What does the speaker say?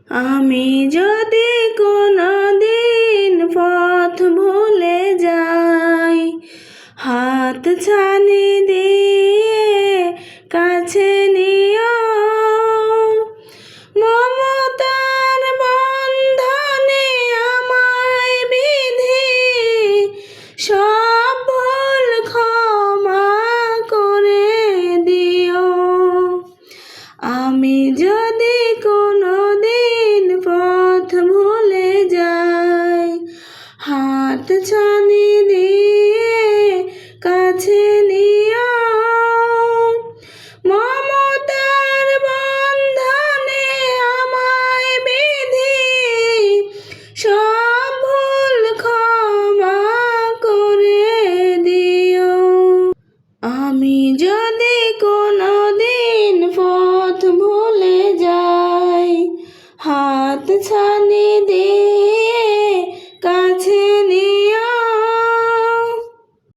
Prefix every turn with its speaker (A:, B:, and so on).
A: আমি যদি কোনো দিন পথ ভুলে যাই, হাত ছানি দিয়ে কাছে নিও। মমতার বন্ধনে আমায় বিধি সব ভুল ক্ষমা করে দিও। আমি যদি কোনো দিন পথ ভুলে যাই, হাত ছানি দিয়ে কাছে নিও। মমতার বন্ধনে আমায় বিধি সব ভুল ক্ষমা করে দিও। আমি যদি কোনো দিন পথ ভুলে যাই, হাত ছানি দিয়ে